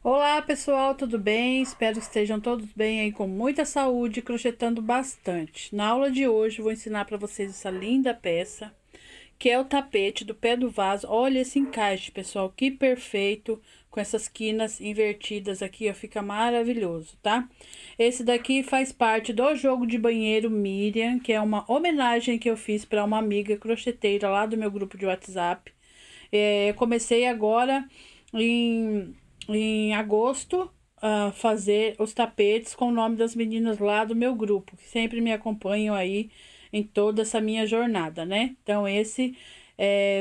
Olá pessoal, tudo bem? Espero que estejam todos bem aí com muita saúde, crochetando bastante. Na aula de hoje vou ensinar para vocês essa linda peça, que é o tapete do pé do vaso. Olha esse encaixe, pessoal, que perfeito, com essas quinas invertidas aqui, ó, fica maravilhoso, tá? Esse daqui faz parte do jogo de banheiro Miriam, que é uma homenagem que eu fiz para uma amiga crocheteira lá do meu grupo de WhatsApp. Comecei agora em agosto a fazer os tapetes com o nome das meninas lá do meu grupo, que sempre me acompanham aí em toda essa minha jornada, né? Então, esse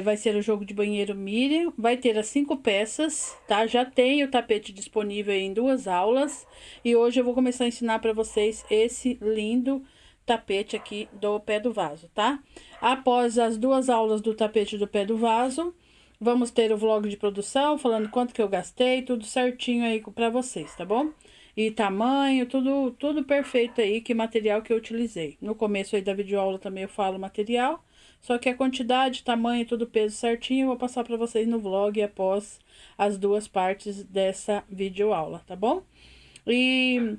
vai ser o jogo de banheiro Miriam, vai ter as 5 peças, tá? Já tem o tapete disponível aí em 2 aulas e hoje eu vou começar a ensinar para vocês esse lindo tapete aqui do pé do vaso, tá? Após as 2 aulas do tapete do pé do vaso, vamos ter o vlog de produção, falando quanto que eu gastei, tudo certinho aí pra vocês, tá bom? E tamanho, tudo perfeito aí, que material que eu utilizei. No começo aí da videoaula também eu falo material, só que a quantidade, tamanho, tudo peso certinho, eu vou passar pra vocês no vlog após as 2 partes dessa videoaula, tá bom? E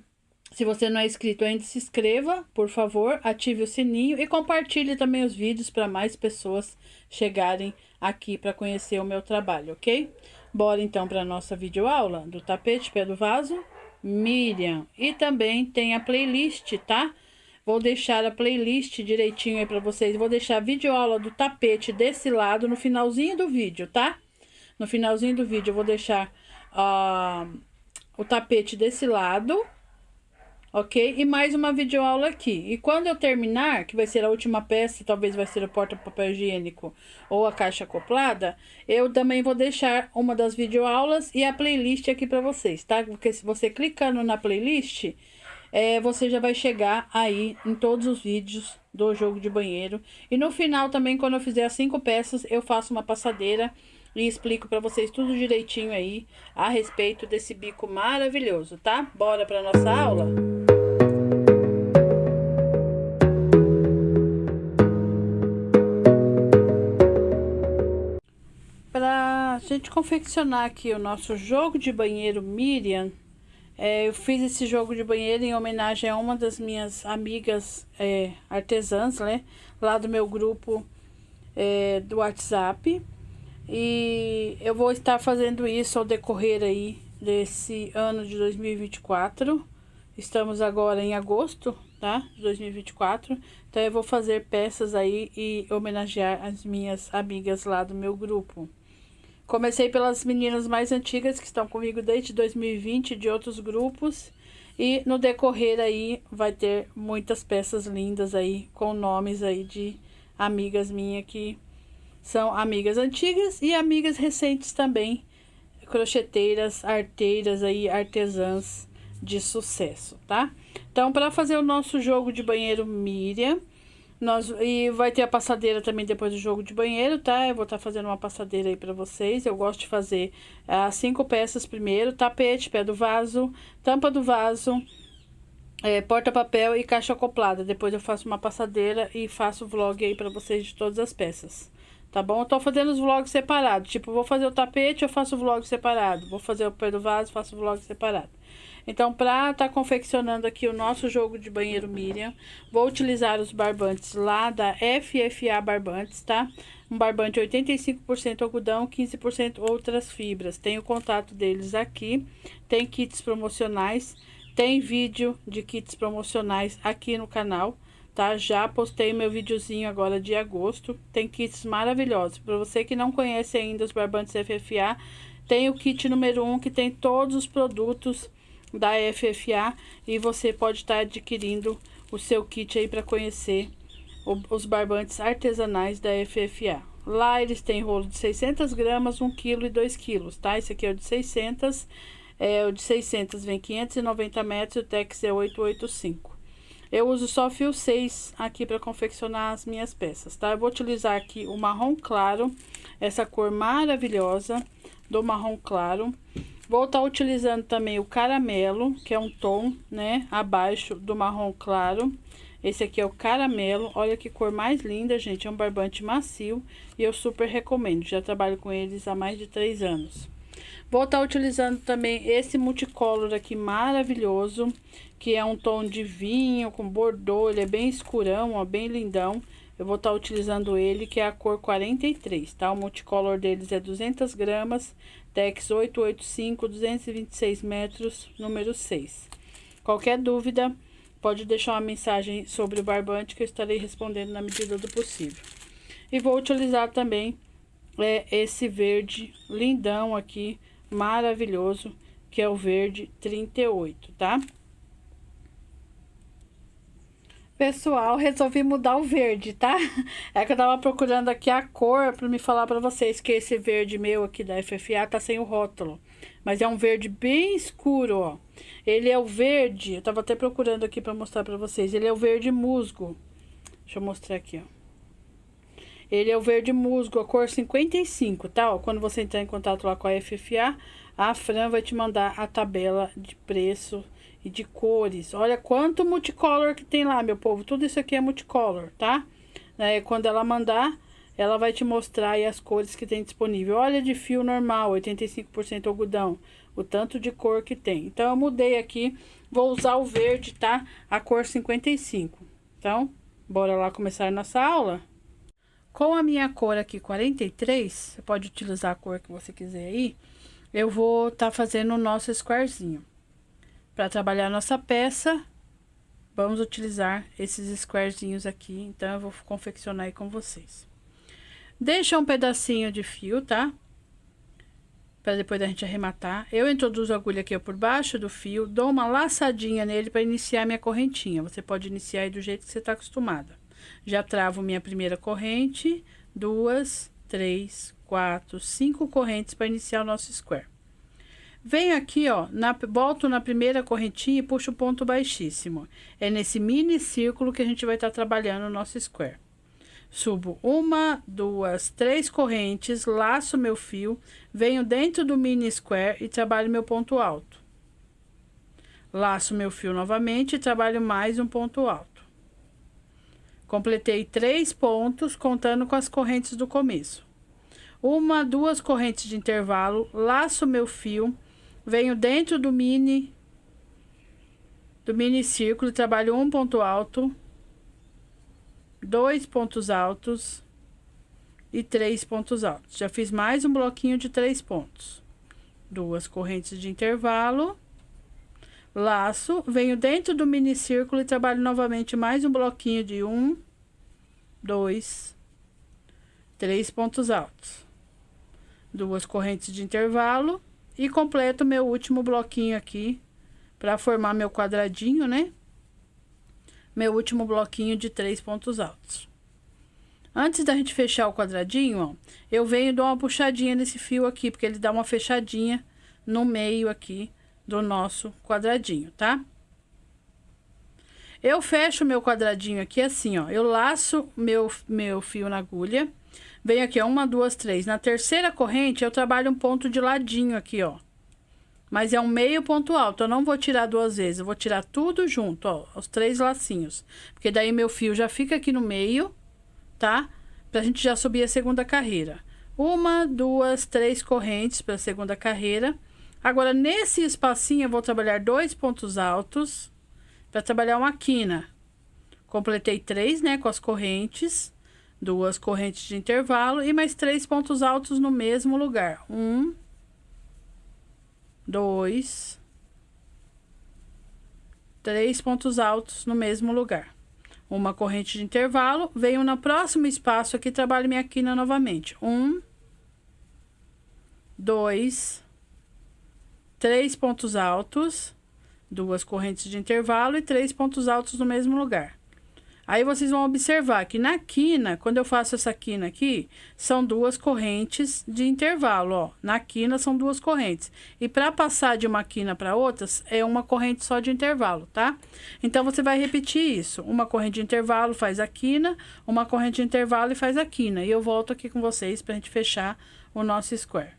se você não é inscrito ainda, se inscreva, por favor, ative o sininho e compartilhe também os vídeos para mais pessoas chegarem aqui para conhecer o meu trabalho, ok? Bora então para a nossa videoaula do tapete pé do vaso Miriam. E também tem a playlist, tá? Vou deixar a playlist direitinho aí para vocês. Vou deixar a videoaula do tapete desse lado no finalzinho do vídeo, tá? No finalzinho do vídeo eu vou deixar o tapete desse lado, ok? E mais uma videoaula aqui. E quando eu terminar, que vai ser a última peça, talvez vai ser o porta-papel higiênico ou a caixa acoplada, eu também vou deixar uma das videoaulas e a playlist aqui para vocês, tá? Porque se você clicando na playlist, você já vai chegar aí em todos os vídeos do jogo de banheiro. E no final também, quando eu fizer as 5 peças, eu faço uma passadeira e explico para vocês tudo direitinho aí a respeito desse bico maravilhoso, tá? Bora para nossa aula? Para a gente confeccionar aqui o nosso jogo de banheiro Miriam, eu fiz esse jogo de banheiro em homenagem a uma das minhas amigas artesãs, né? Lá do meu grupo do WhatsApp. E eu vou estar fazendo isso ao decorrer aí desse ano de 2024. Estamos agora em agosto, tá? De 2024. Então eu vou fazer peças aí e homenagear as minhas amigas lá do meu grupo. Comecei pelas meninas mais antigas que estão comigo desde 2020 de outros grupos. E no decorrer aí vai ter muitas peças lindas aí com nomes aí de amigas minhas que são amigas antigas e amigas recentes também, crocheteiras, arteiras aí, artesãs de sucesso, tá? Então, para fazer o nosso jogo de banheiro Miriam, e vai ter a passadeira também depois do jogo de banheiro, tá? Eu vou estar fazendo uma passadeira aí pra vocês. Eu gosto de fazer as 5 peças primeiro: tapete, pé do vaso, tampa do vaso, porta-papel e caixa acoplada. Depois eu faço uma passadeira e faço o vlog aí pra vocês de todas as peças. Tá bom? Eu tô fazendo os vlogs separados. Tipo, vou fazer o tapete, eu faço o vlog separado. Vou fazer o pé do vaso, faço o vlog separado. Então, para estar confeccionando aqui o nosso jogo de banheiro Miriam, vou utilizar os barbantes lá da FFA Barbantes, tá? Um barbante 85% algodão, 15% outras fibras. Tem o contato deles aqui. Tem kits promocionais. Tem vídeo de kits promocionais aqui no canal, tá? Já postei meu videozinho agora de agosto. Tem kits maravilhosos. Para você que não conhece ainda os barbantes FFA, tem o kit número 1 que tem todos os produtos da FFA e você pode estar adquirindo o seu kit aí para conhecer os barbantes artesanais da FFA. Lá eles têm rolo de 600 gramas, 1 kg e 2 kg, tá? Esse aqui é o de 600, o de 600 vem 590 metros e o Tex é 885. Eu uso só fio 6 aqui para confeccionar as minhas peças, tá? Eu vou utilizar aqui o marrom claro, essa cor maravilhosa do marrom claro. Vou estar utilizando também o caramelo, que é um tom, né, abaixo do marrom claro. Esse aqui é o caramelo. Olha que cor mais linda, gente. É um barbante macio e eu super recomendo. Já trabalho com eles há mais de 3 anos. Vou estar utilizando também esse multicolor aqui maravilhoso, que é um tom de vinho com bordô, ele é bem escurão, ó, bem lindão. Eu vou estar utilizando ele, que é a cor 43, tá? O multicolor deles é 200 gramas, Tex 885, 226 metros, número 6. Qualquer dúvida, pode deixar uma mensagem sobre o barbante que eu estarei respondendo na medida do possível. E vou utilizar também esse verde lindão aqui, maravilhoso, que é o verde 38, tá? Pessoal, resolvi mudar o verde, tá? É que eu tava procurando aqui a cor pra me falar pra vocês que esse verde meu aqui da FFA tá sem o rótulo. Mas é um verde bem escuro, ó. Ele é o verde, eu tava até procurando aqui pra mostrar pra vocês. Ele é o verde musgo. Deixa eu mostrar aqui, ó. Ele é o verde musgo, a cor 55, tá? Ó, quando você entrar em contato lá com a FFA, a Fran vai te mandar a tabela de preço e de cores. Olha quanto multicolor que tem lá, meu povo. Tudo isso aqui é multicolor, tá? Quando ela mandar, ela vai te mostrar aí as cores que tem disponível. Olha, de fio normal, 85% algodão. O tanto de cor que tem. Então, eu mudei aqui. Vou usar o verde, tá? A cor 55. Então, bora lá começar a nossa aula? Com a minha cor aqui, 43, você pode utilizar a cor que você quiser aí. Eu vou estar fazendo o nosso squarezinho. Para trabalhar a nossa peça, vamos utilizar esses squarezinhos aqui. Então, eu vou confeccionar aí com vocês. Deixa um pedacinho de fio, tá? Para depois da gente arrematar. Eu introduzo a agulha aqui por baixo do fio, dou uma laçadinha nele para iniciar minha correntinha. Você pode iniciar aí do jeito que você está acostumada. Já travo minha primeira corrente, 2, 3, 4, 5 correntes para iniciar o nosso square. Venho aqui, ó, volto na primeira correntinha e puxo o ponto baixíssimo. É nesse mini círculo que a gente vai estar trabalhando o nosso square. Subo 1, 2, 3 correntes, laço meu fio, venho dentro do mini square e trabalho meu ponto alto. Laço meu fio novamente e trabalho mais um ponto alto. Completei 3 pontos, contando com as correntes do começo. 1, 2 correntes de intervalo, laço meu fio, venho dentro do mini círculo e trabalho um ponto alto, 2 pontos altos e 3 pontos altos. Já fiz mais um bloquinho de 3 pontos. 2 correntes de intervalo, laço, venho dentro do mini círculo e trabalho novamente mais um bloquinho de 1, 2, 3 pontos altos. 2 correntes de intervalo e completo meu último bloquinho aqui para formar meu quadradinho, né? Meu último bloquinho de 3 pontos altos. Antes da gente fechar o quadradinho, ó, eu venho e dou uma puxadinha nesse fio aqui, porque ele dá uma fechadinha no meio aqui do nosso quadradinho, tá? Eu fecho meu quadradinho aqui assim, ó. Eu laço meu fio na agulha. Venho aqui, ó, 1, 2, 3. Na terceira corrente, eu trabalho um ponto de ladinho aqui, ó. Mas é um meio ponto alto. Eu não vou tirar 2 vezes. Eu vou tirar tudo junto, ó. Os 3 lacinhos. Porque daí meu fio já fica aqui no meio, tá? Pra gente já subir a segunda carreira. 1, 2, 3 correntes pra segunda carreira. Agora, nesse espacinho, eu vou trabalhar 2 pontos altos para trabalhar uma quina. Completei 3, né, com as correntes, 2 correntes de intervalo e mais 3 pontos altos no mesmo lugar. 1, 2, 3 pontos altos no mesmo lugar. Uma corrente de intervalo, venho no próximo espaço aqui, trabalho minha quina novamente. 1, 2, 3 pontos altos, 2 correntes de intervalo e 3 pontos altos no mesmo lugar. Aí vocês vão observar que na quina, quando eu faço essa quina aqui, são 2 correntes de intervalo, ó. Na quina são 2 correntes. E para passar de uma quina para outra, é uma corrente só de intervalo, tá? Então, você vai repetir isso. Uma corrente de intervalo faz a quina, uma corrente de intervalo e faz a quina. E eu volto aqui com vocês pra gente fechar o nosso square.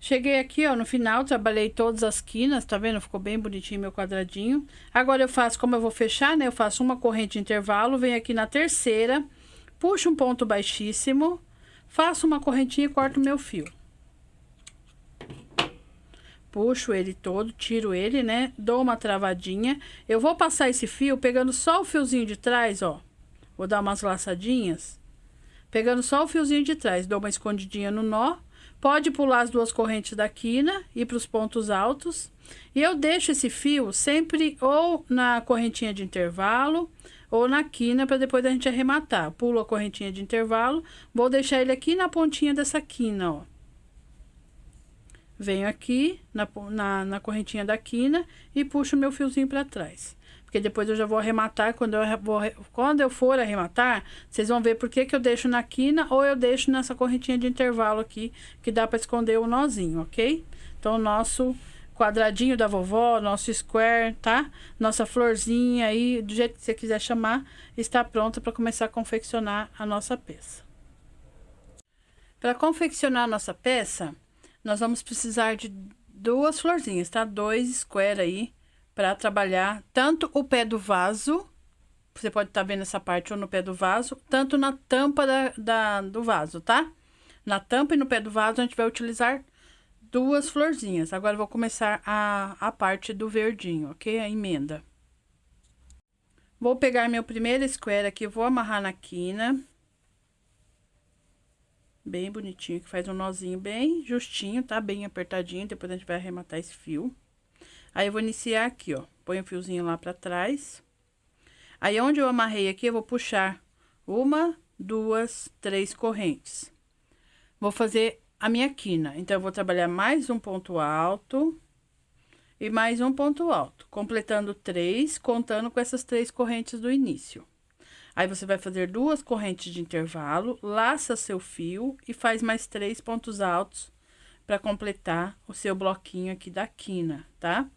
Cheguei aqui, ó, no final, trabalhei todas as quinas, tá vendo? Ficou bem bonitinho meu quadradinho. Agora, eu faço, como eu vou fechar, né? Eu faço uma corrente de intervalo, venho aqui na terceira, puxo um ponto baixíssimo, faço uma correntinha e corto o meu fio. Puxo ele todo, tiro ele, né? Dou uma travadinha. Eu vou passar esse fio pegando só o fiozinho de trás, ó. Vou dar umas laçadinhas. Pegando só o fiozinho de trás, dou uma escondidinha no nó. Pode pular as duas correntes da quina, ir para os pontos altos. E eu deixo esse fio sempre ou na correntinha de intervalo ou na quina para depois a gente arrematar. Pulo a correntinha de intervalo, vou deixar ele aqui na pontinha dessa quina, ó. Venho aqui na correntinha da quina e puxo meu fiozinho para trás. Porque depois eu já vou arrematar, quando eu for arrematar, vocês vão ver por que eu deixo na quina ou eu deixo nessa correntinha de intervalo aqui, que dá para esconder o nozinho, ok? Então, o nosso quadradinho da vovó, nosso square, tá? Nossa florzinha aí, do jeito que você quiser chamar, está pronta para começar a confeccionar a nossa peça. Para confeccionar a nossa peça, nós vamos precisar de duas florzinhas, tá? 2 square aí, para trabalhar tanto o pé do vaso, você pode estar vendo essa parte ou no pé do vaso, tanto na tampa do vaso, tá? Na tampa e no pé do vaso a gente vai utilizar 2 florzinhas. Agora eu vou começar a parte do verdinho, ok? A emenda. Vou pegar meu primeiro square aqui, vou amarrar na quina. Bem bonitinho, que faz um nozinho bem justinho, tá? Bem apertadinho, depois a gente vai arrematar esse fio. Aí, eu vou iniciar aqui, ó. Põe o fiozinho lá pra trás. Aí, onde eu amarrei aqui, eu vou puxar 1, 2, 3 correntes. Vou fazer a minha quina. Então, eu vou trabalhar mais um ponto alto e mais um ponto alto, completando 3, contando com essas 3 correntes do início. Aí, você vai fazer 2 correntes de intervalo, laça seu fio e faz mais 3 pontos altos para completar o seu bloquinho aqui da quina, tá?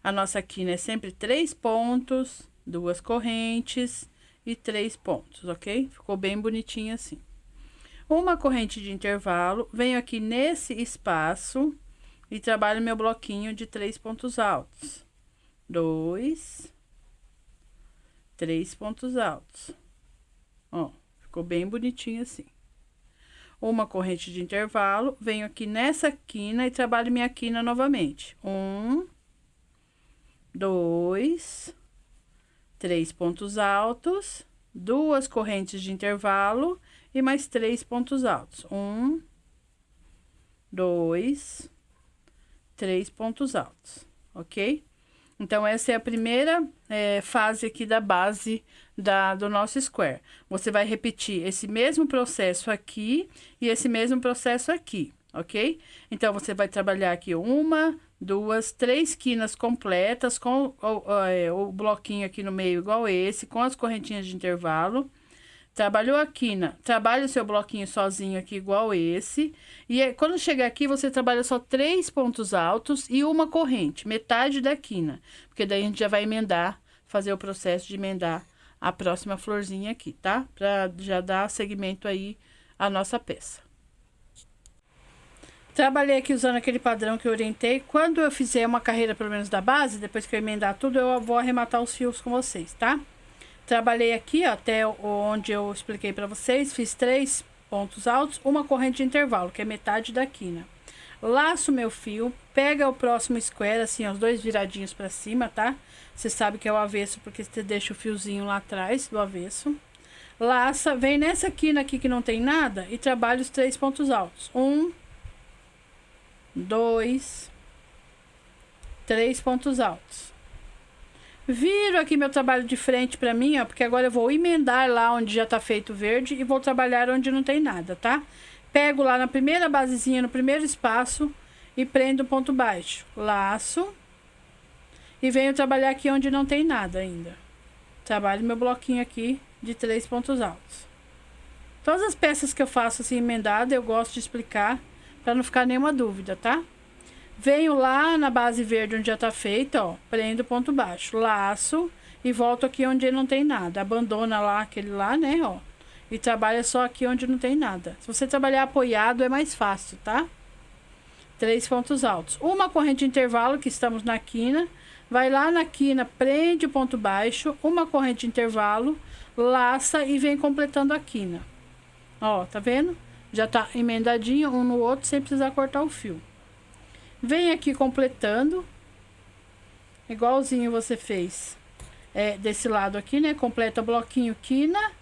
A nossa quina é sempre 3 pontos, 2 correntes e 3 pontos, ok? Ficou bem bonitinho assim. Uma corrente de intervalo, venho aqui nesse espaço e trabalho meu bloquinho de 3 pontos altos. 2, 3 pontos altos. Ó, ficou bem bonitinho assim. Uma corrente de intervalo, venho aqui nessa quina e trabalho minha quina novamente. 1, 2, 3 pontos altos, 2 correntes de intervalo e mais 3 pontos altos. 1, 2, 3 pontos altos, ok? Então, essa é a primeira fase aqui da base do nosso square. Você vai repetir esse mesmo processo aqui e esse mesmo processo aqui, ok? Então, você vai trabalhar aqui 1, 2, 3 quinas completas com o bloquinho aqui no meio igual esse, com as correntinhas de intervalo. Trabalhou a quina, trabalha o seu bloquinho sozinho aqui igual esse. E aí, quando chegar aqui, você trabalha só 3 pontos altos e uma corrente, metade da quina. Porque daí a gente já vai emendar, fazer o processo de emendar a próxima florzinha aqui, tá? Pra já dar segmento aí à nossa peça. Trabalhei aqui usando aquele padrão que eu orientei. Quando eu fizer uma carreira, pelo menos da base, depois que eu emendar tudo, eu vou arrematar os fios com vocês, tá? Trabalhei aqui, ó, até onde eu expliquei pra vocês, fiz 3 pontos altos, uma corrente de intervalo, que é metade da quina. Laço meu fio, pega o próximo square, assim, os 2 viradinhos pra cima, tá? Você sabe que é o avesso, porque você deixa o fiozinho lá atrás do avesso. Laça, vem nessa quina aqui que não tem nada e trabalha os 3 pontos altos. 1, 2, 3 pontos altos. Viro aqui meu trabalho de frente pra mim, ó, porque agora eu vou emendar lá onde já tá feito verde e vou trabalhar onde não tem nada, tá? Pego lá na primeira basezinha, no primeiro espaço e prendo um ponto baixo. Laço e venho trabalhar aqui onde não tem nada ainda. Trabalho meu bloquinho aqui de 3 pontos altos. Todas as peças que eu faço assim emendada, eu gosto de explicar pra não ficar nenhuma dúvida, tá? Venho lá na base verde onde já tá feita, ó, prendo ponto baixo, laço e volto aqui onde não tem nada. Abandona lá aquele lá, né, ó, e trabalha só aqui onde não tem nada. Se você trabalhar apoiado é mais fácil, tá? 3 pontos altos. Uma corrente de intervalo, que estamos na quina, vai lá na quina, prende o ponto baixo, uma corrente de intervalo, laça e vem completando a quina. Ó, tá vendo? Já tá emendadinho um no outro, sem precisar cortar o fio. Vem aqui completando, igualzinho você fez desse lado aqui, né? Completa bloquinho, quina,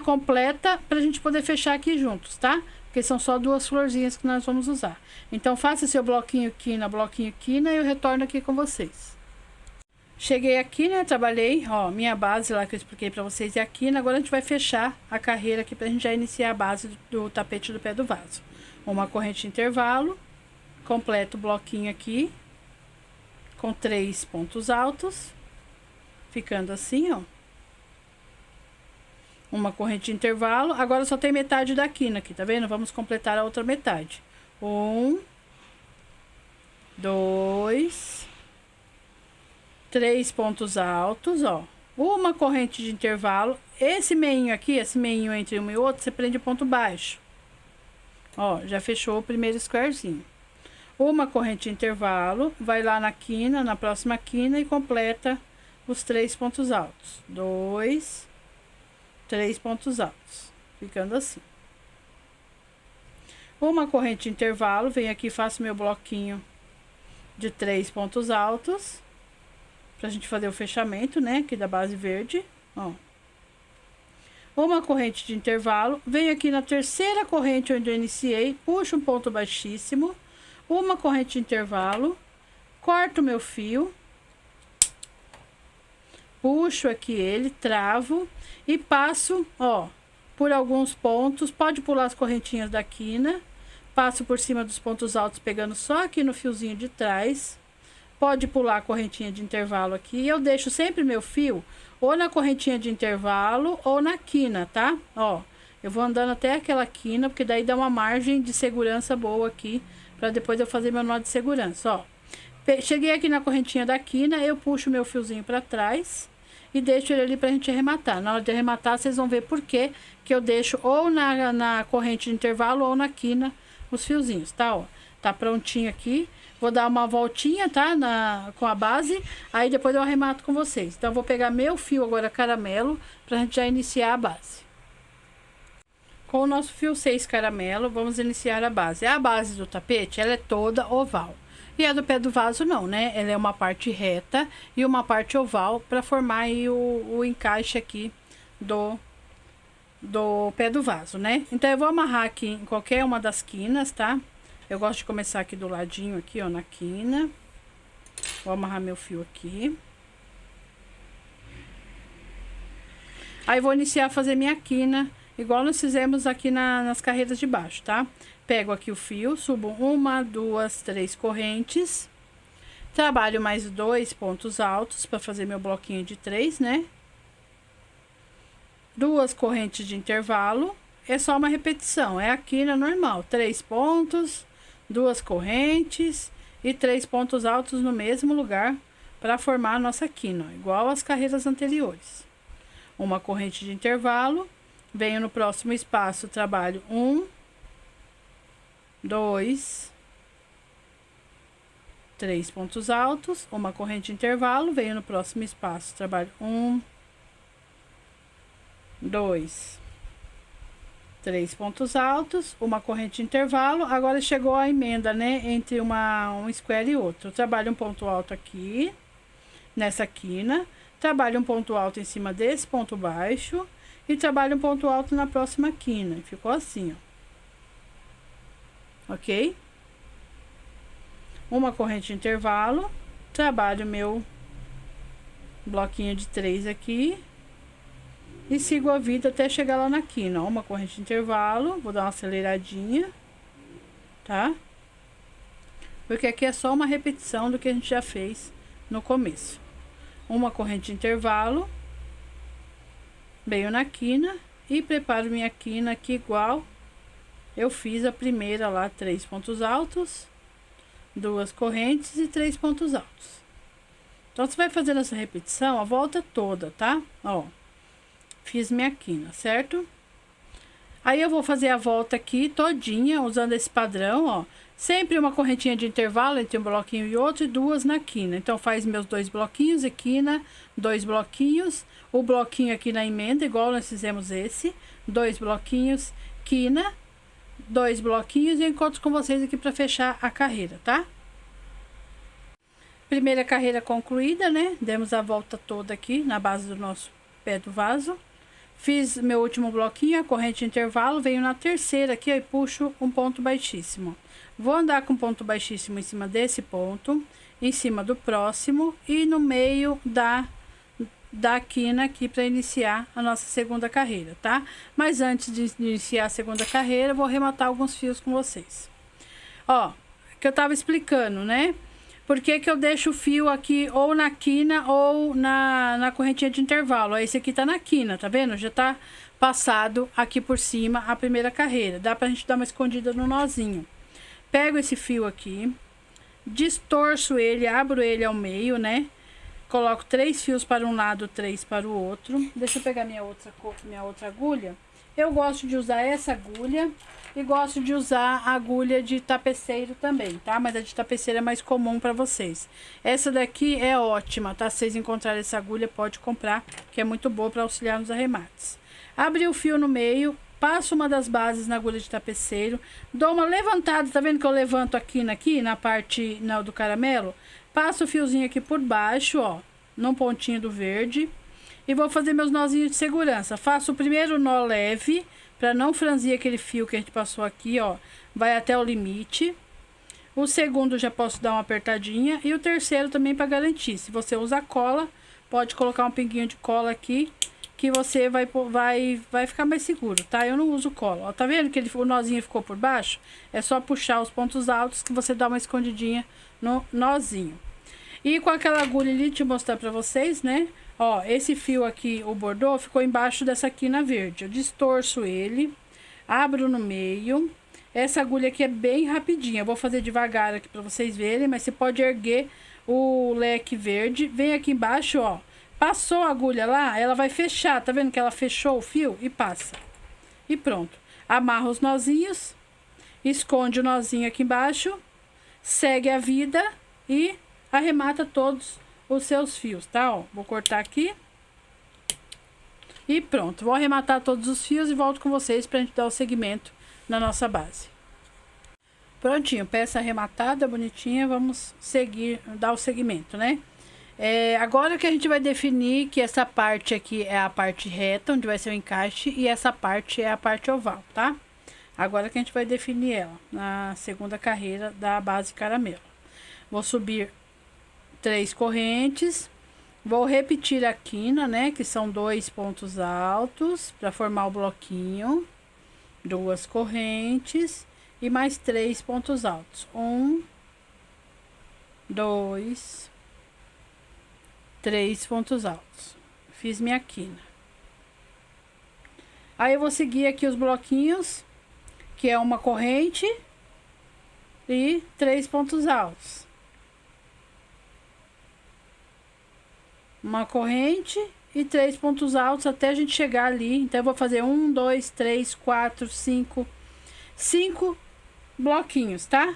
completa, pra gente poder fechar aqui juntos, tá? Porque são só duas florzinhas que nós vamos usar. Então, faça seu bloquinho, quina, e eu retorno aqui com vocês. Cheguei aqui, né? Trabalhei, ó, minha base lá que eu expliquei pra vocês é a quina. Agora a gente vai fechar a carreira aqui pra gente já iniciar a base do tapete do pé do vaso. Uma corrente de intervalo, completo o bloquinho aqui, com 3 pontos altos, ficando assim, ó. Uma corrente de intervalo, agora só tem metade da quina aqui, tá vendo? Vamos completar a outra metade. 1, 2, 3 pontos altos, ó. Uma corrente de intervalo, esse meinho aqui, esse meinho entre um e outro, você prende ponto baixo. Ó, já fechou o primeiro squarezinho. Uma corrente de intervalo, vai lá na quina, na próxima quina e completa os 3 pontos altos. 2, 3 pontos altos, ficando assim. Uma corrente de intervalo, venho aqui, faço meu bloquinho de 3 pontos altos, pra gente fazer o fechamento, né, aqui da base verde, ó. Uma corrente de intervalo, venho aqui na terceira corrente onde eu iniciei, puxo um ponto baixíssimo, uma corrente de intervalo, corto meu fio, puxo aqui ele, travo e passo, ó, por alguns pontos, pode pular as correntinhas da quina, passo por cima dos pontos altos pegando só aqui no fiozinho de trás, pode pular a correntinha de intervalo aqui, eu deixo sempre meu fio ou na correntinha de intervalo ou na quina, tá? Ó, eu vou andando até aquela quina, porque daí dá uma margem de segurança boa aqui, pra depois eu fazer meu nó de segurança, ó. Cheguei aqui na correntinha da quina, eu puxo meu fiozinho pra trás e deixo ele ali pra gente arrematar. Na hora de arrematar, vocês vão ver por que eu deixo ou na corrente de intervalo ou na quina os fiozinhos, tá? Ó, tá prontinho aqui. Vou dar uma voltinha, tá? Com a base, aí depois eu arremato com vocês. Então, eu vou pegar meu fio agora caramelo, pra gente já iniciar a base. Com o nosso fio 6 caramelo, vamos iniciar a base. A base do tapete, ela é toda oval. E a do pé do vaso não, né? Ela é uma parte reta e uma parte oval, pra formar aí o encaixe aqui do pé do vaso, né? Então, eu vou amarrar aqui em qualquer uma das quinas, tá? Eu gosto de começar aqui do ladinho, aqui, ó, na quina. Vou amarrar meu fio aqui. Aí, vou iniciar a fazer minha quina, igual nós fizemos aqui nas carreiras de baixo, tá? Pego aqui o fio, subo 1, 2, 3 correntes. Trabalho mais 2 pontos altos para fazer meu bloquinho de 3, né? 2 correntes de intervalo. É só uma repetição, é a quina normal. 3 pontos... 2 correntes e 3 pontos altos no mesmo lugar para formar a nossa quina, ó, igual as carreiras anteriores. Uma corrente de intervalo, venho no próximo espaço, trabalho 1, 2, 3 pontos altos, uma corrente de intervalo, venho no próximo espaço, trabalho 1, 2, 3 pontos altos, uma corrente de intervalo. Agora chegou a emenda, né, entre um square e outro. Eu trabalho um ponto alto aqui, nessa quina, trabalho um ponto alto em cima desse ponto baixo e trabalho um ponto alto na próxima quina. Ficou assim, ó. Ok? Uma corrente de intervalo, trabalho meu bloquinho de 3 aqui. E sigo a vida até chegar lá na quina, ó, uma corrente de intervalo, vou dar uma aceleradinha, tá? Porque aqui é só uma repetição do que a gente já fez no começo. Uma corrente de intervalo, venho na quina e preparo minha quina aqui igual eu fiz a primeira lá, 3 pontos altos, 2 correntes e 3 pontos altos. Então, você vai fazendo essa repetição a volta toda, tá? Ó. Fiz minha quina, certo? Aí eu vou fazer a volta aqui todinha, usando esse padrão, ó. Sempre uma correntinha de intervalo entre um bloquinho e outro e duas na quina. Então, faz meus 2 bloquinhos e quina, 2 bloquinhos. O bloquinho aqui na emenda, igual nós fizemos esse. 2 bloquinhos, quina, 2 bloquinhos e eu encontro com vocês aqui para fechar a carreira, tá? Primeira carreira concluída, né? Demos a volta toda aqui na base do nosso pé do vaso. Fiz meu último bloquinho, a corrente de intervalo, venho na terceira aqui ó, e puxo um ponto baixíssimo. Vou andar com ponto baixíssimo em cima desse ponto, em cima do próximo e no meio da quina aqui para iniciar a nossa segunda carreira, tá? Mas antes de iniciar a segunda carreira, vou arrematar alguns fios com vocês. Ó, que eu tava explicando, né? Por que que eu deixo o fio aqui ou na quina ou na correntinha de intervalo? Ó, esse aqui tá na quina, tá vendo? Já tá passado aqui por cima a primeira carreira. Dá pra gente dar uma escondida no nozinho. Pego esse fio aqui, distorço ele, abro ele ao meio, né? Coloco 3 fios para um lado, 3 para o outro. Deixa eu pegar minha outra agulha. Eu gosto de usar essa agulha e gosto de usar a agulha de tapeceiro também, tá? Mas a de tapeceiro é mais comum para vocês. Essa daqui é ótima, tá? Se vocês encontrarem essa agulha, pode comprar, que é muito boa para auxiliar nos arremates. Abri o fio no meio, passo uma das bases na agulha de tapeceiro, dou uma levantada, tá vendo que eu levanto aqui na parte do caramelo? Passo o fiozinho aqui por baixo, ó, num pontinho do verde. E vou fazer meus nozinhos de segurança. Faço o primeiro nó leve, para não franzir aquele fio que a gente passou aqui, ó. Vai até o limite. O segundo já posso dar uma apertadinha. E o terceiro também para garantir. Se você usa cola, pode colocar um pinguinho de cola aqui, que você vai ficar mais seguro, tá? Eu não uso cola. Ó, tá vendo que o nozinho ficou por baixo? É só puxar os pontos altos que você dá uma escondidinha no nozinho. E com aquela agulha ali, te mostrar para vocês, né? Ó, esse fio aqui, o bordô, ficou embaixo dessa quina verde. Eu distorço ele, abro no meio. Essa agulha aqui é bem rapidinha. Eu vou fazer devagar aqui para vocês verem, mas você pode erguer o leque verde. Vem aqui embaixo, ó. Passou a agulha lá, ela vai fechar. Tá vendo que ela fechou o fio? E passa. E pronto. Amarra os nozinhos, esconde o nozinho aqui embaixo, segue a vida e arremata todos os seus fios, tá? Ó, vou cortar aqui. E pronto. Vou arrematar todos os fios e volto com vocês pra gente dar o segmento na nossa base. Prontinho, peça arrematada, bonitinha. Vamos seguir, dar o segmento, né? Agora que a gente vai definir que essa parte aqui é a parte reta, onde vai ser o encaixe, e essa parte é a parte oval, tá? Agora que a gente vai definir ela, na segunda carreira da base caramelo. Vou subir 3 correntes, vou repetir a quina, né, que são 2 pontos altos, para formar o bloquinho, 2 correntes e mais 3 pontos altos, 1, 2, 3 pontos altos, fiz minha quina. Aí eu vou seguir aqui os bloquinhos, que é uma corrente e 3 pontos altos. Uma corrente e 3 pontos altos até a gente chegar ali. Então eu vou fazer 1, 2, 3, 4, 5 bloquinhos, tá?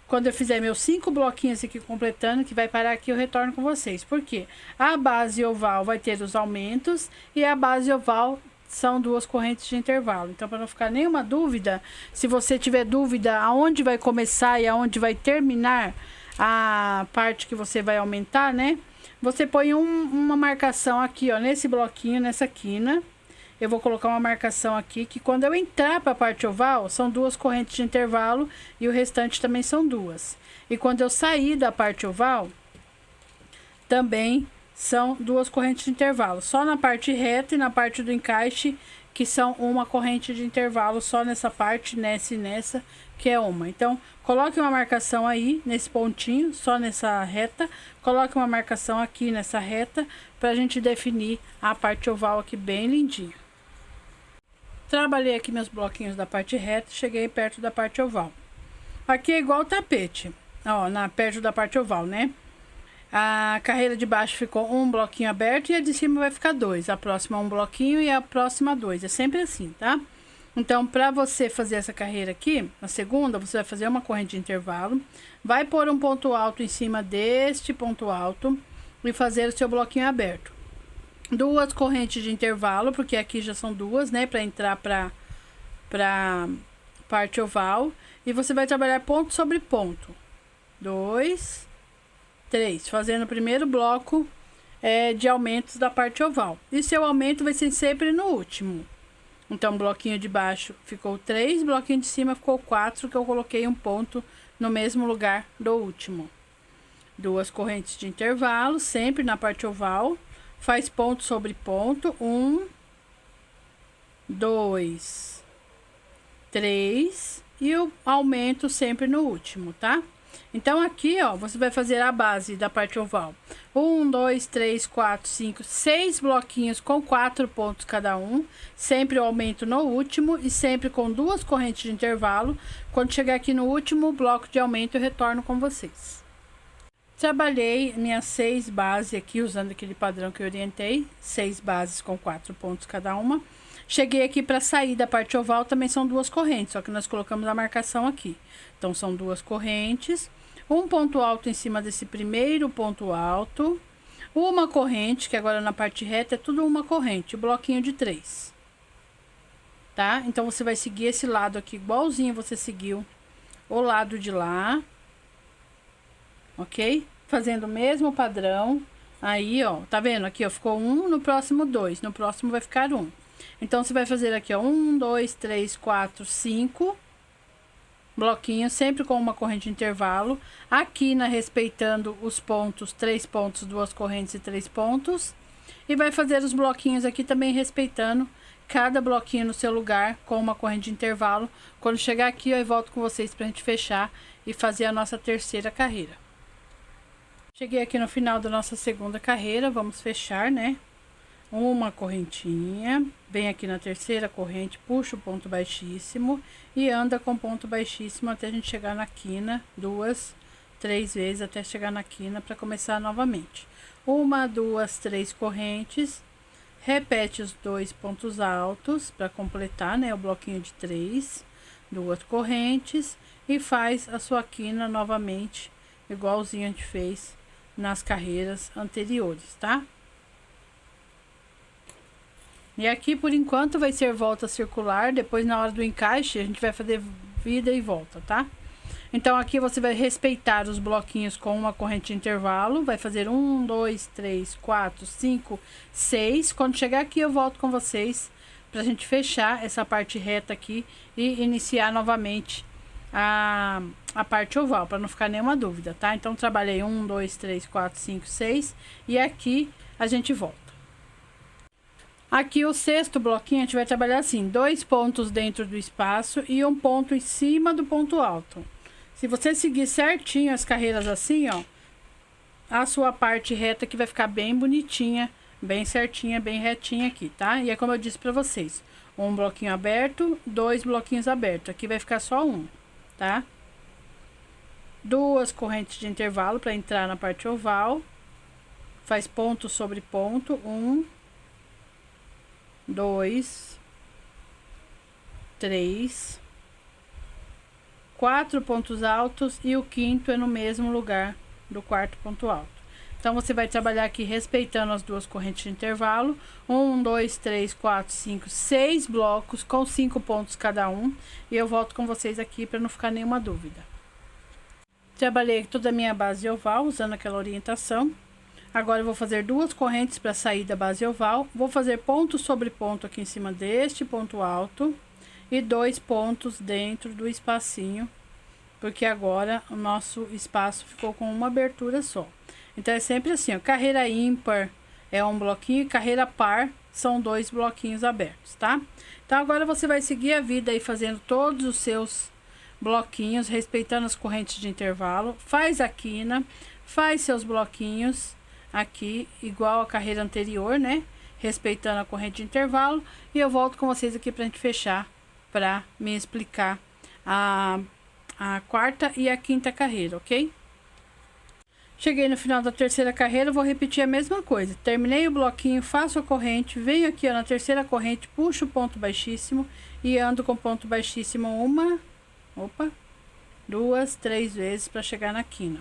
Quando eu fizer meus 5 bloquinhos aqui completando, que vai parar aqui, eu retorno com vocês. Por quê? A base oval vai ter os aumentos e a base oval são 2 correntes de intervalo. Então, para não ficar nenhuma dúvida, se você tiver dúvida aonde vai começar e aonde vai terminar a parte que você vai aumentar, né? Você põe uma marcação aqui, ó, nesse bloquinho, nessa quina. Eu vou colocar uma marcação aqui, que quando eu entrar para a parte oval, são 2 correntes de intervalo e o restante também são 2. E quando eu sair da parte oval, também são 2 correntes de intervalo. Só na parte reta e na parte do encaixe, que são uma corrente de intervalo só nessa parte, nessa e nessa, que é uma. Então, coloque uma marcação aí, nesse pontinho, só nessa reta. Coloque uma marcação aqui nessa reta, pra gente definir a parte oval aqui bem lindinho. Trabalhei aqui meus bloquinhos da parte reta, cheguei perto da parte oval. Aqui é igual o tapete, ó, perto da parte oval, né? A carreira de baixo ficou um bloquinho aberto e a de cima vai ficar 2. A próxima um bloquinho e a próxima 2. É sempre assim, tá? Então, para você fazer essa carreira aqui, na segunda, você vai fazer uma corrente de intervalo, vai pôr um ponto alto em cima deste ponto alto e fazer o seu bloquinho aberto. Duas correntes de intervalo, porque aqui já são duas, né, para entrar para parte oval, e você vai trabalhar ponto sobre ponto. 2, 3, fazendo o primeiro bloco de aumentos da parte oval. E seu aumento vai ser sempre no último. Então, bloquinho de baixo ficou 3, bloquinho de cima ficou 4, que eu coloquei um ponto no mesmo lugar do último. Duas correntes de intervalo, sempre na parte oval. Faz ponto sobre ponto. 1, 2, 3. E o aumento sempre no último, tá? Então, aqui, ó, você vai fazer a base da parte oval. 1, 2, 3, 4, 5, 6 bloquinhos com 4 pontos cada um. Sempre o aumento no último e sempre com duas correntes de intervalo. Quando chegar aqui no último bloco de aumento, eu retorno com vocês. Trabalhei minhas 6 bases aqui, usando aquele padrão que eu orientei. 6 bases com 4 pontos cada uma. Cheguei aqui para sair da parte oval, também são duas correntes, só que nós colocamos a marcação aqui. Então, são duas correntes, um ponto alto em cima desse primeiro ponto alto, uma corrente, que agora na parte reta é tudo uma corrente, bloquinho de 3. Tá? Então, você vai seguir esse lado aqui, igualzinho você seguiu o lado de lá. Ok? Fazendo o mesmo padrão. Aí, ó, tá vendo? Aqui, ó, ficou 1, no próximo 2, no próximo vai ficar 1. Então, você vai fazer aqui, ó, 1, 2, 3, 4, 5 bloquinhos, sempre com uma corrente de intervalo. Aqui, respeitando os pontos, 3 pontos, 2 correntes e 3 pontos. E vai fazer os bloquinhos aqui também, respeitando cada bloquinho no seu lugar, com uma corrente de intervalo. Quando chegar aqui, eu volto com vocês pra gente fechar e fazer a nossa terceira carreira. Cheguei aqui no final da nossa segunda carreira, vamos fechar, né? Uma correntinha, vem aqui na terceira corrente, puxa o ponto baixíssimo e anda com ponto baixíssimo até a gente chegar na quina, 2, 3 vezes até chegar na quina para começar novamente. 1, 2, 3 correntes, repete os 2 pontos altos para completar, né, o bloquinho de 3, 2 correntes e faz a sua quina novamente, igualzinho a gente fez nas carreiras anteriores, tá? E aqui, por enquanto, vai ser volta circular. Depois, na hora do encaixe, a gente vai fazer vida e volta, tá? Então, aqui você vai respeitar os bloquinhos com uma corrente de intervalo. Vai fazer 1, 2, 3, 4, 5, 6. Quando chegar aqui, eu volto com vocês pra gente fechar essa parte reta aqui e iniciar novamente a parte oval, para não ficar nenhuma dúvida, tá? Então, trabalhei 1, 2, 3, 4, 5, 6. E aqui, a gente volta. Aqui o sexto bloquinho a gente vai trabalhar assim, 2 pontos dentro do espaço e um ponto em cima do ponto alto. Se você seguir certinho as carreiras assim, ó, a sua parte reta que vai ficar bem bonitinha, bem certinha, bem retinha aqui, tá? E é como eu disse pra vocês, um bloquinho aberto, 2 bloquinhos abertos. Aqui vai ficar só um, tá? 2 correntes de intervalo para entrar na parte oval. Faz ponto sobre ponto, 1, 2, 3, 4 pontos altos e o quinto é no mesmo lugar do quarto ponto alto. Então, você vai trabalhar aqui respeitando as duas correntes de intervalo. 1, 2, 3, 4, 5, 6 blocos com 5 pontos cada um. E eu volto com vocês aqui para não ficar nenhuma dúvida. Trabalhei toda a minha base oval usando aquela orientação. Agora, eu vou fazer 2 correntes para sair da base oval. Vou fazer ponto sobre ponto aqui em cima deste ponto alto. E 2 pontos dentro do espacinho. Porque agora o nosso espaço ficou com uma abertura só. Então, é sempre assim, ó. Carreira ímpar é um bloquinho. E carreira par são 2 bloquinhos abertos, tá? Então, agora você vai seguir a vida aí fazendo todos os seus bloquinhos. Respeitando as correntes de intervalo. Faz a quina. Faz seus bloquinhos aqui, igual a carreira anterior, né? Respeitando a corrente de intervalo. E eu volto com vocês aqui pra gente fechar, pra me explicar a quarta e a quinta carreira, ok? Cheguei no final da terceira carreira, vou repetir a mesma coisa. Terminei o bloquinho, faço a corrente, venho aqui ó, na terceira corrente, puxo o ponto baixíssimo e ando com ponto baixíssimo duas, 3 vezes para chegar na quina.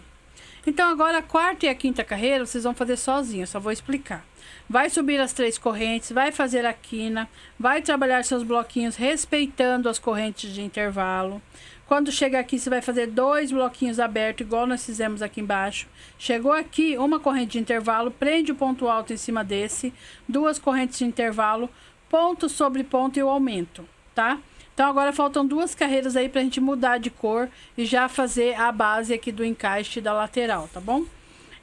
Então agora a quarta e a quinta carreira vocês vão fazer sozinho, eu só vou explicar. Vai subir as 3 correntes, vai fazer a quina, vai trabalhar seus bloquinhos respeitando as correntes de intervalo. Quando chegar aqui, você vai fazer 2 bloquinhos abertos, igual nós fizemos aqui embaixo. Chegou aqui, uma corrente de intervalo, prende o ponto alto em cima desse, 2 correntes de intervalo, ponto sobre ponto e o aumento, tá? Então, agora faltam 2 carreiras aí pra gente mudar de cor e já fazer a base aqui do encaixe da lateral, tá bom?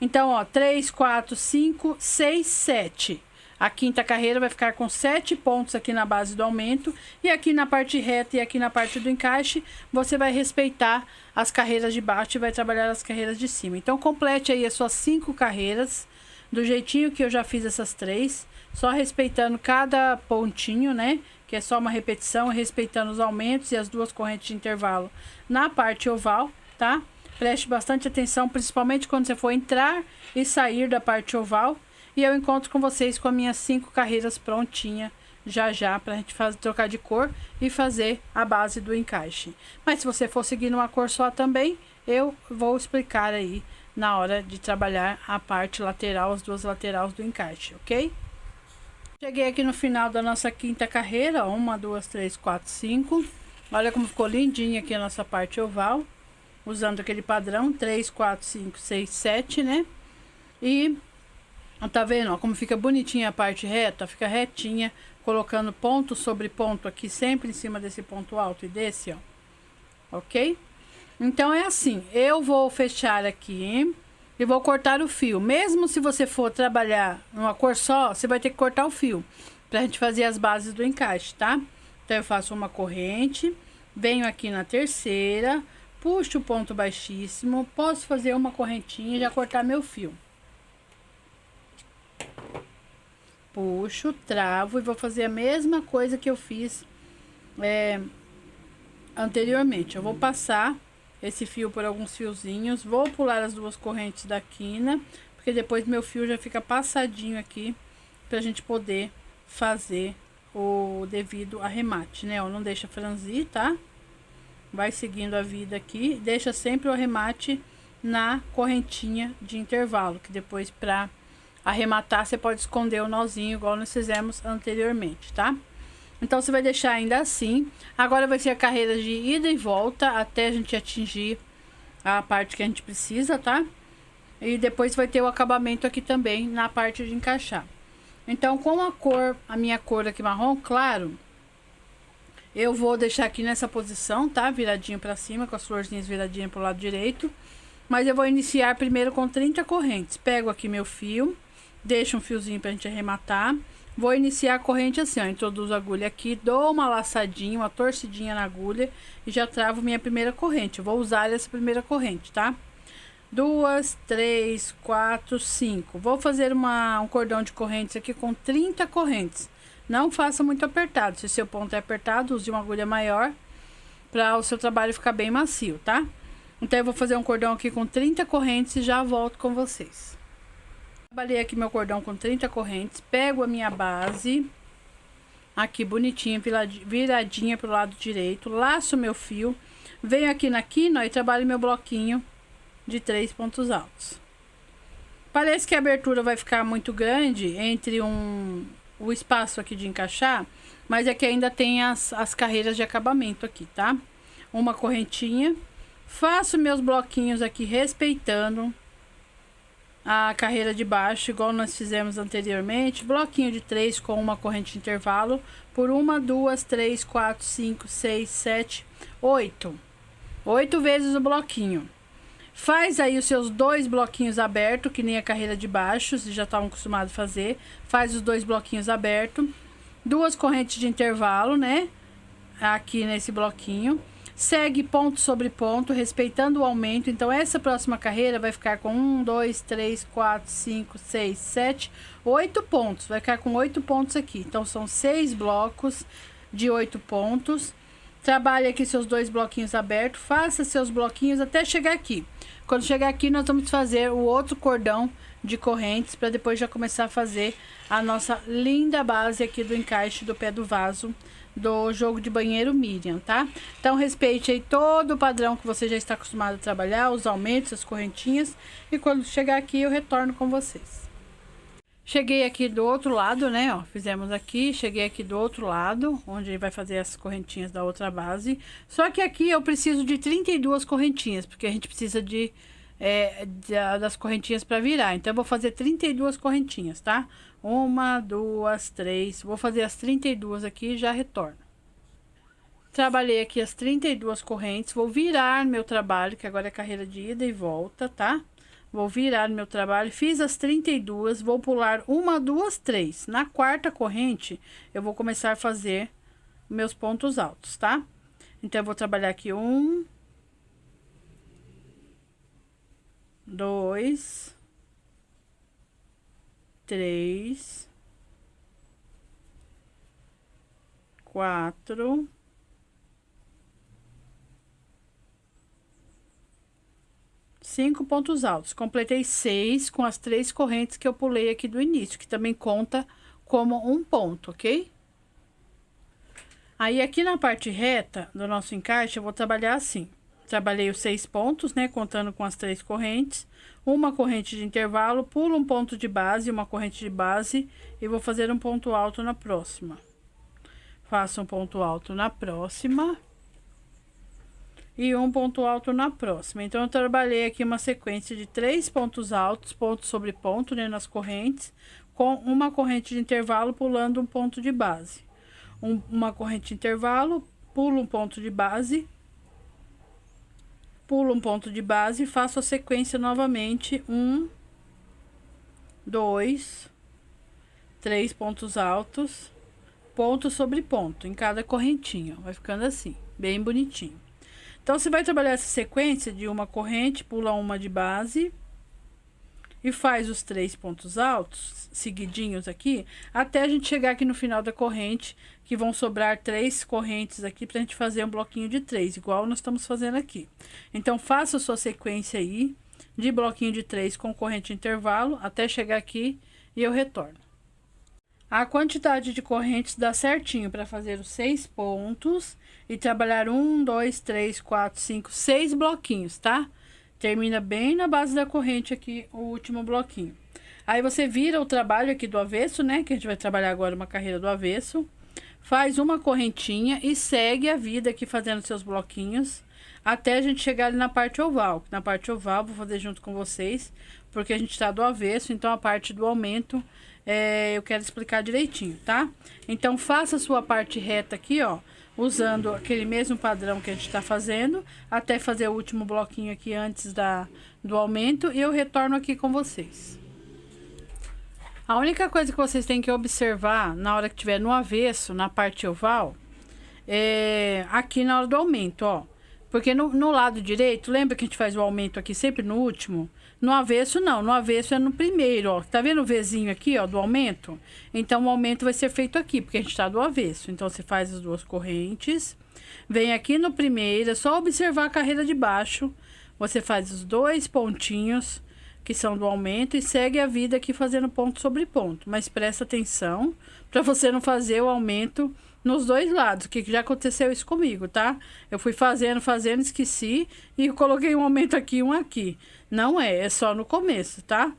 Então, ó, 3, 4, 5, 6, 7. A quinta carreira vai ficar com 7 pontos aqui na base do aumento. E aqui na parte reta e aqui na parte do encaixe, você vai respeitar as carreiras de baixo e vai trabalhar as carreiras de cima. Então, complete aí as suas 5 carreiras, do jeitinho que eu já fiz essas 3. Só respeitando cada pontinho, né? Que é só uma repetição, respeitando os aumentos e as 2 correntes de intervalo na parte oval, tá? Preste bastante atenção, principalmente quando você for entrar e sair da parte oval. E eu encontro com vocês com as minhas 5 carreiras prontinha já pra gente trocar de cor e fazer a base do encaixe. Mas se você for seguir numa cor só também, eu vou explicar aí na hora de trabalhar a parte lateral, as 2 laterais do encaixe, ok? Cheguei aqui no final da nossa quinta carreira, 1, 2, 3, 4, 5. Olha como ficou lindinha aqui a nossa parte oval, usando aquele padrão 3, 4, 5, 6, 7, né? E tá vendo, ó, como fica bonitinha a parte reta, fica retinha, colocando ponto sobre ponto aqui, sempre em cima desse ponto alto e desse, ó. Ok? Então, é assim, eu vou fechar aqui e vou cortar o fio. Mesmo se você for trabalhar numa cor só, você vai ter que cortar o fio, pra gente fazer as bases do encaixe, tá? Então, eu faço uma corrente, venho aqui na terceira, puxo o ponto baixíssimo, posso fazer uma correntinha e já cortar meu fio. Puxo, travo e vou fazer a mesma coisa que eu fiz anteriormente. Eu vou passar esse fio por alguns fiozinhos, vou pular as 2 correntes da quina, porque depois meu fio já fica passadinho aqui, pra gente poder fazer o devido arremate, né? Ó, não deixa franzir, tá? Vai seguindo a vida aqui, deixa sempre o arremate na correntinha de intervalo, que depois pra arrematar, você pode esconder o nozinho, igual nós fizemos anteriormente, tá? Então, você vai deixar ainda assim. Agora vai ser a carreira de ida e volta, até a gente atingir a parte que a gente precisa, tá? E depois vai ter o acabamento aqui também, na parte de encaixar. Então, com a minha cor aqui marrom claro, eu vou deixar aqui nessa posição, tá? Viradinho pra cima, com as florzinhas viradinhas pro lado direito. Mas eu vou iniciar primeiro com 30 correntes. Pego aqui meu fio, deixo um fiozinho pra gente arrematar. Vou iniciar a corrente assim, ó. Introduzo a agulha aqui, dou uma laçadinha, uma torcidinha na agulha e já travo minha primeira corrente. Eu vou usar essa primeira corrente, tá? 2, 3, 4, 5. Vou fazer um cordão de correntes aqui com 30 correntes. Não faça muito apertado. Se seu ponto é apertado, use uma agulha maior para o seu trabalho ficar bem macio, tá? Então, eu vou fazer um cordão aqui com 30 correntes e já volto com vocês. Trabalhei aqui meu cordão com 30 correntes, pego a minha base, aqui bonitinha, viradinha pro lado direito, laço meu fio, venho aqui na quina e trabalho meu bloquinho de 3 pontos altos. Parece que a abertura vai ficar muito grande entre o espaço aqui de encaixar, mas é que ainda tem as carreiras de acabamento aqui, tá? Uma correntinha, faço meus bloquinhos aqui respeitando a carreira de baixo, igual nós fizemos anteriormente, bloquinho de 3 com uma corrente de intervalo, por 1, 2, 3, 4, 5, 6, 7, 8. 8 vezes o bloquinho. Faz aí os seus 2 bloquinhos abertos, que nem a carreira de baixo, vocês já estavam acostumados a fazer. Faz os 2 bloquinhos abertos, 2 correntes de intervalo, né? Aqui nesse bloquinho. Segue ponto sobre ponto, respeitando o aumento. Então, essa próxima carreira vai ficar com 1, 2, 3, 4, 5, 6, 7, 8 pontos. Vai ficar com 8 pontos aqui. Então, são 6 blocos de 8 pontos. Trabalhe aqui seus 2 bloquinhos abertos, faça seus bloquinhos até chegar aqui. Quando chegar aqui, nós vamos fazer o outro cordão de correntes, para depois já começar a fazer a nossa linda base aqui do encaixe do pé do vaso do jogo de banheiro Miriam, tá? Então, respeite aí todo o padrão que você já está acostumado a trabalhar, os aumentos, as correntinhas, e quando chegar aqui, eu retorno com vocês. Cheguei aqui do outro lado, né, ó, fizemos aqui, cheguei aqui do outro lado, onde vai fazer as correntinhas da outra base. Só que aqui eu preciso de 32 correntinhas, porque a gente precisa das correntinhas para virar. Então, eu vou fazer 32 correntinhas, tá? 1, 2, 3, vou fazer as 32 aqui e já retorno. Trabalhei aqui as 32 correntes, vou virar meu trabalho, que agora é carreira de ida e volta, tá? Vou virar meu trabalho, fiz as 32, vou pular 1, 2, 3. Na quarta corrente, eu vou começar a fazer meus pontos altos, tá? Então, eu vou trabalhar aqui 1, 2, 3, 4, 5 pontos altos. Completei 6 com as 3 correntes que eu pulei aqui do início, que também conta como um ponto, ok? Aí, aqui na parte reta do nosso encaixe, eu vou trabalhar assim. Trabalhei os 6 pontos, né, contando com as 3 correntes. Uma corrente de intervalo, pulo um ponto de base, uma corrente de base, e vou fazer um ponto alto na próxima. Faço um ponto alto na próxima. E um ponto alto na próxima. Então, eu trabalhei aqui uma sequência de 3 pontos altos, ponto sobre ponto, né, nas correntes, com uma corrente de intervalo pulando um ponto de base. Uma corrente de intervalo, pulo um ponto de base, pulo um ponto de base e faço a sequência novamente, 1, 2, 3 pontos altos, ponto sobre ponto, em cada correntinha. Vai ficando assim, bem bonitinho. Então, você vai trabalhar essa sequência de uma corrente, pula uma de base e faz os 3 pontos altos, seguidinhos aqui, até a gente chegar aqui no final da corrente, que vão sobrar 3 correntes aqui pra gente fazer um bloquinho de 3, igual nós estamos fazendo aqui. Então, faça a sua sequência aí de bloquinho de 3 com corrente de intervalo, até chegar aqui e eu retorno. A quantidade de correntes dá certinho para fazer os 6 pontos e trabalhar 1, 2, 3, 4, 5, 6 bloquinhos, tá? Termina bem na base da corrente aqui o último bloquinho. Aí, você vira o trabalho aqui do avesso, né? Que a gente vai trabalhar agora uma carreira do avesso. Faz uma correntinha e segue a vida aqui fazendo seus bloquinhos até a gente chegar ali na parte oval. Na parte oval, vou fazer junto com vocês, porque a gente tá do avesso, então a parte do aumento eu quero explicar direitinho, tá? Então, faça a sua parte reta aqui, ó, usando aquele mesmo padrão que a gente tá fazendo, até fazer o último bloquinho aqui antes do aumento, e eu retorno aqui com vocês. A única coisa que vocês têm que observar na hora que tiver no avesso, na parte oval, é aqui na hora do aumento, ó. Porque no lado direito, lembra que a gente faz o aumento aqui sempre no último? No avesso, não. No avesso é no primeiro, ó. Tá vendo o Vzinho aqui, ó, do aumento? Então, o aumento vai ser feito aqui, porque a gente tá do avesso. Então, você faz as 2 correntes, vem aqui no primeiro, é só observar a carreira de baixo. Você faz os 2 pontinhos, que são do aumento, e segue a vida aqui fazendo ponto sobre ponto. Mas presta atenção para você não fazer o aumento nos 2 lados, que já aconteceu isso comigo, tá? Eu fui fazendo, esqueci e coloquei um aumento aqui e um aqui. Não é só no começo, tá?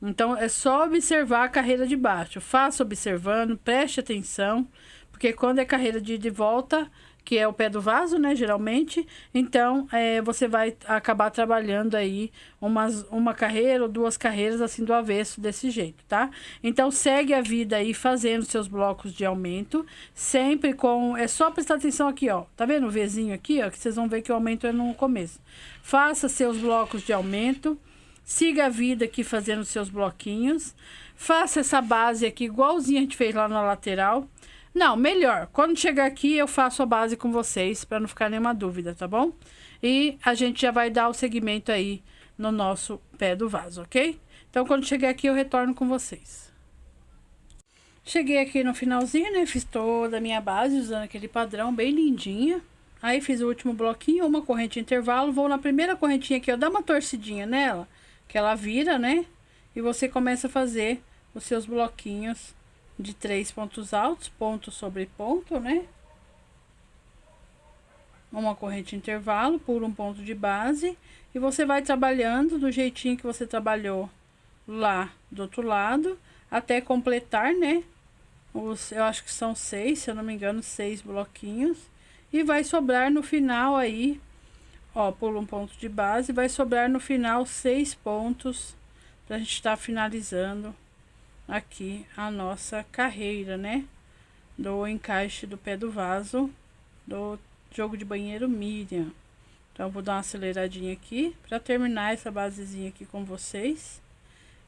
Então, é só observar a carreira de baixo. Faça observando, preste atenção, porque quando é carreira de ida e volta, que é o pé do vaso, né, geralmente, então, você vai acabar trabalhando aí uma carreira ou 2 carreiras, assim, do avesso, desse jeito, tá? Então, segue a vida aí, fazendo seus blocos de aumento, sempre com... É só prestar atenção aqui, ó, tá vendo o Vzinho aqui, ó, que vocês vão ver que o aumento é no começo. Faça seus blocos de aumento, siga a vida aqui fazendo seus bloquinhos, faça essa base aqui, igualzinho a gente fez lá na lateral. Não, melhor, quando chegar aqui eu faço a base com vocês, para não ficar nenhuma dúvida, tá bom? E a gente já vai dar o segmento aí no nosso pé do vaso, ok? Então, quando chegar aqui eu retorno com vocês. Cheguei aqui no finalzinho, né? Fiz toda a minha base usando aquele padrão bem lindinha. Aí fiz o último bloquinho, uma corrente de intervalo, vou na primeira correntinha aqui, ó, dá uma torcidinha nela, que ela vira, né? E você começa a fazer os seus bloquinhos de 3 pontos altos, ponto sobre ponto, né? Uma corrente de intervalo por um ponto de base, e você vai trabalhando do jeitinho que você trabalhou lá do outro lado, até completar, né? Eu acho que são 6, se eu não me engano, 6 bloquinhos. E vai sobrar no final aí, ó, pula um ponto de base, vai sobrar no final 6 pontos pra gente estar finalizando aqui a nossa carreira, né? Do encaixe do pé do vaso do jogo de banheiro Miriam. Então, eu vou dar uma aceleradinha aqui pra terminar essa basezinha aqui com vocês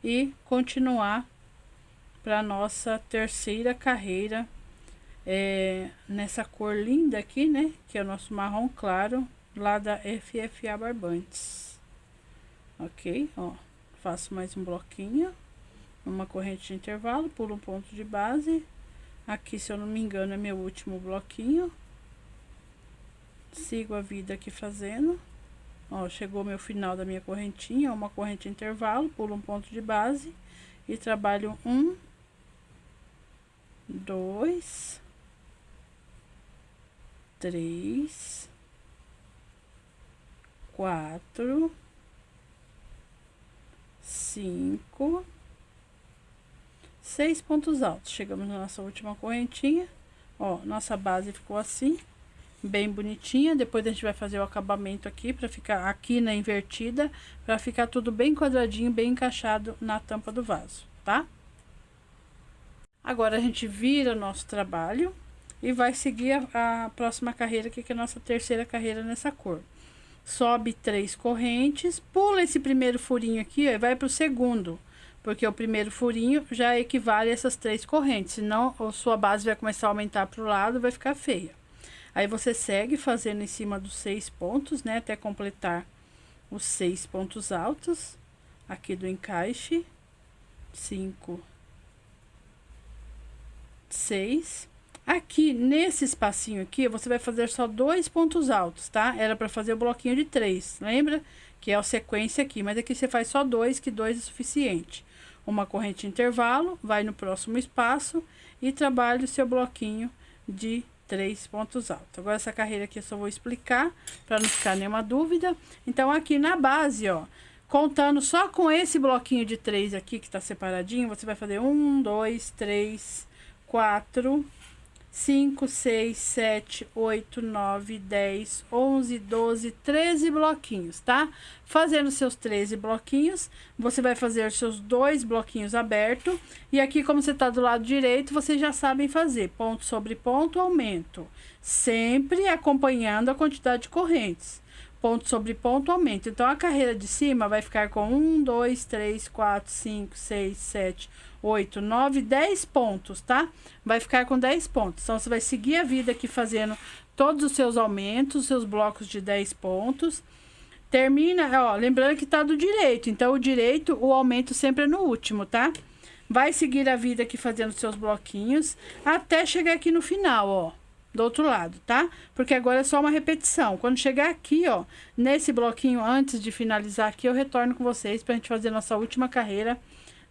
e continuar para nossa terceira carreira nessa cor linda aqui, né, que é o nosso marrom claro lá da FFA Barbantes. Ok, ó, faço mais um bloquinho, uma corrente de intervalo, pulo um ponto de base. Aqui, se eu não me engano, é meu último bloquinho. Sigo a vida aqui fazendo. Ó, chegou meu final da minha correntinha, uma corrente de intervalo, pulo um ponto de base e trabalho 1, 2, 3, 4, 5, 6 pontos altos. Chegamos na nossa última correntinha. Ó, nossa base ficou assim, bem bonitinha. Depois a gente vai fazer o acabamento aqui para ficar aqui na invertida, para ficar tudo bem quadradinho, bem encaixado na tampa do vaso, tá? Agora a gente vira o nosso trabalho e vai seguir a próxima carreira aqui, que é a nossa terceira carreira nessa cor. Sobe 3 correntes, pula esse primeiro furinho aqui, ó, e vai pro segundo, porque o primeiro furinho já equivale a essas 3 correntes, senão a sua base vai começar a aumentar pro lado, vai ficar feia. Aí você segue fazendo em cima dos 6 pontos, né, até completar os 6 pontos altos aqui do encaixe. 5, 6. Aqui nesse espacinho aqui, você vai fazer só 2 pontos altos, tá? Era para fazer o bloquinho de 3, lembra? Que é a sequência aqui, mas aqui você faz só 2, que 2 é suficiente. Uma corrente de intervalo, vai no próximo espaço e trabalha o seu bloquinho de 3 pontos altos. Agora, essa carreira aqui eu só vou explicar, para não ficar nenhuma dúvida. Então, aqui na base, ó, contando só com esse bloquinho de 3 aqui, que tá separadinho, você vai fazer 1, 2, 3, 4, 5, 6, 7, 8, 9, 10, 11, 12, 13 bloquinhos, tá? Fazendo seus 13 bloquinhos, você vai fazer seus 2 bloquinhos abertos. E aqui, como você tá do lado direito, vocês já sabem fazer ponto sobre ponto, aumento. Sempre acompanhando a quantidade de correntes. Ponto sobre ponto, aumento. Então, a carreira de cima vai ficar com 1, 2, 3, 4, 5, 6, 7, 8, 9, 10 pontos, tá? Vai ficar com 10 pontos. Então, você vai seguir a vida aqui fazendo todos os seus aumentos, seus blocos de 10 pontos. Termina, ó, lembrando que tá do direito. Então, o direito, o aumento sempre é no último, tá? Vai seguir a vida aqui fazendo seus bloquinhos até chegar aqui no final, ó, do outro lado, tá? Porque agora é só uma repetição. Quando chegar aqui, ó, nesse bloquinho, antes de finalizar aqui, eu retorno com vocês pra gente fazer nossa última carreira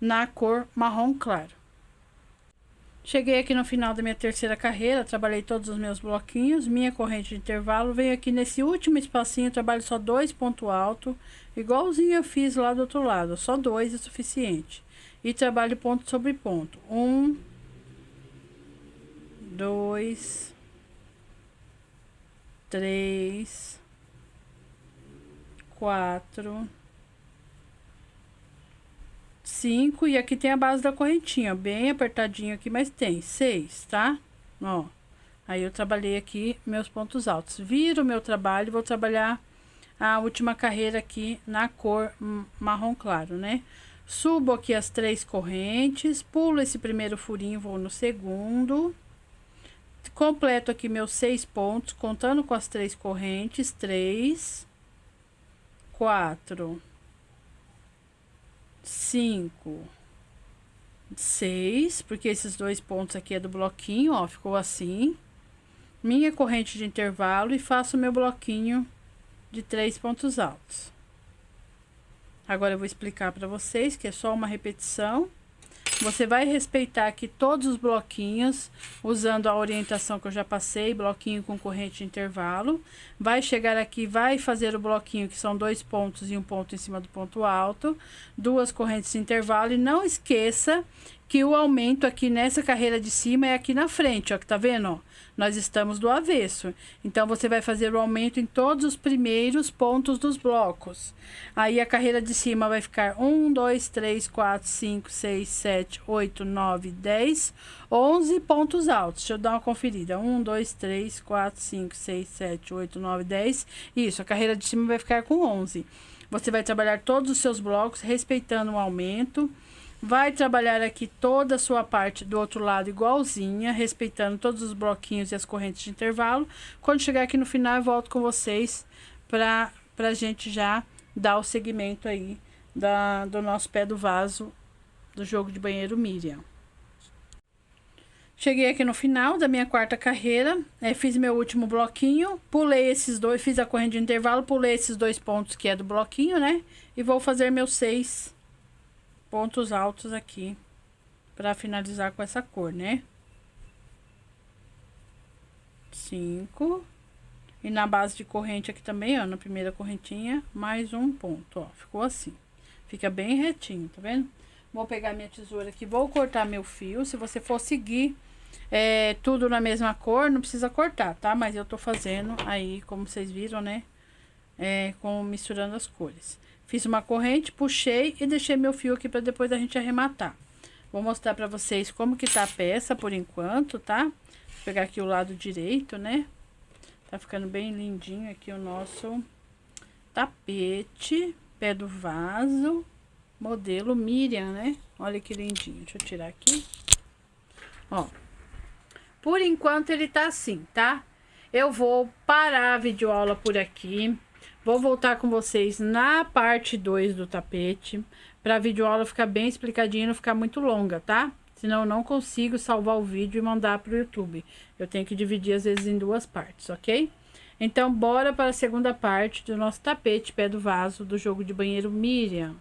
na cor marrom claro. Cheguei aqui no final da minha terceira carreira, trabalhei todos os meus bloquinhos, minha corrente de intervalo, venho aqui nesse último espacinho, trabalho só 2 pontos altos, igualzinho eu fiz lá do outro lado, só 2 é suficiente. E trabalho ponto sobre ponto. 1, 2, 3, 4, 5, e aqui tem a base da correntinha, bem apertadinho aqui, mas tem 6, tá? Ó, aí eu trabalhei aqui meus pontos altos. Viro o meu trabalho, vou trabalhar a última carreira aqui na cor marrom claro, né? Subo aqui as 3 correntes, pulo esse primeiro furinho, vou no segundo. Completo aqui meus 6 pontos, contando com as 3 correntes, 3, 4, 5, 6, porque esses 2 pontos aqui é do bloquinho, ó, ficou assim. minha corrente de intervalo e faço meu bloquinho de 3 pontos altos. Agora eu vou explicar para vocês que é só uma repetição. Você vai respeitar aqui todos os bloquinhos, usando a orientação que eu já passei, bloquinho com corrente de intervalo. Vai chegar aqui, vai fazer o bloquinho, que são 2 pontos e um ponto em cima do ponto alto, 2 correntes de intervalo. E não esqueça que o aumento aqui nessa carreira de cima é aqui na frente, ó, que tá vendo, ó? Nós estamos do avesso. Então, você vai fazer o aumento em todos os primeiros pontos dos blocos. Aí, a carreira de cima vai ficar 1, 2, 3, 4, 5, 6, 7, 8, 9, 10, 11 pontos altos. Deixa eu dar uma conferida. 1, 2, 3, 4, 5, 6, 7, 8, 9, 10. Isso, a carreira de cima vai ficar com 11. Você vai trabalhar todos os seus blocos, respeitando o aumento. Vai trabalhar aqui toda a sua parte do outro lado igualzinha, respeitando todos os bloquinhos e as correntes de intervalo. Quando chegar aqui no final, eu volto com vocês pra gente já dar o segmento aí do nosso pé do vaso do jogo de banheiro Miriam. Cheguei aqui no final da minha quarta carreira, fiz meu último bloquinho, pulei esses dois, fiz a corrente de intervalo, pulei esses 2 pontos que é do bloquinho, né? E vou fazer meus 6 pontos altos aqui para finalizar com essa cor, né? 5. E na base de corrente aqui também, ó, na primeira correntinha, mais um ponto, ó. Ficou assim. Fica bem retinho, tá vendo? Vou pegar minha tesoura aqui, vou cortar meu fio. Se você for seguir tudo na mesma cor, não precisa cortar, tá? Mas eu tô fazendo aí, como vocês viram, né? Misturando as cores. Fiz uma corrente, puxei e deixei meu fio aqui para depois a gente arrematar. Vou mostrar para vocês como que tá a peça por enquanto, tá? Vou pegar aqui o lado direito, né? Tá ficando bem lindinho aqui o nosso tapete, pé do vaso, modelo Miriam, né? Olha que lindinho. Deixa eu tirar aqui. Ó. Por enquanto ele tá assim, tá? Eu vou parar a videoaula por aqui. Vou voltar com vocês na parte 2 do tapete, para a videoaula ficar bem explicadinha e não ficar muito longa, tá? Senão eu não consigo salvar o vídeo e mandar para o YouTube. Eu tenho que dividir às vezes em 2 partes, ok? Então, bora para a segunda parte do nosso tapete pé do vaso do jogo de banheiro Miriam.